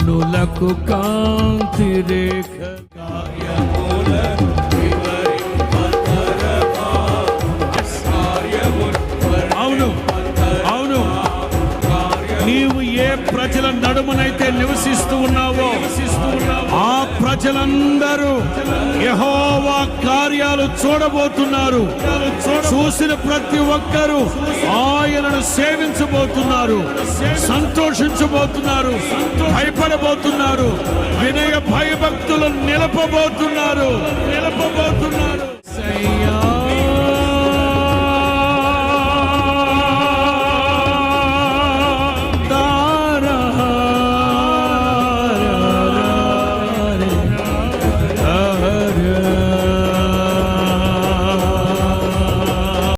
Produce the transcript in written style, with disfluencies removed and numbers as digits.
కన్నులకు కాంతి రేఖ. అవును అవును, నీవు ఏ ప్రజల నడుమనైతే నివసిస్తూ ఉన్నావో ఆ ప్రజలందరూ యెహోవా కార్యాలు చూడబోతున్నారు. చూసిన ప్రతి ఒక్కరూ ఆయనను సేవించబోతున్నారు, సంతోషించబోతున్నారు, భయపడబోతున్నారు, వినయ భయభక్తులు నిలపబోతున్నారు.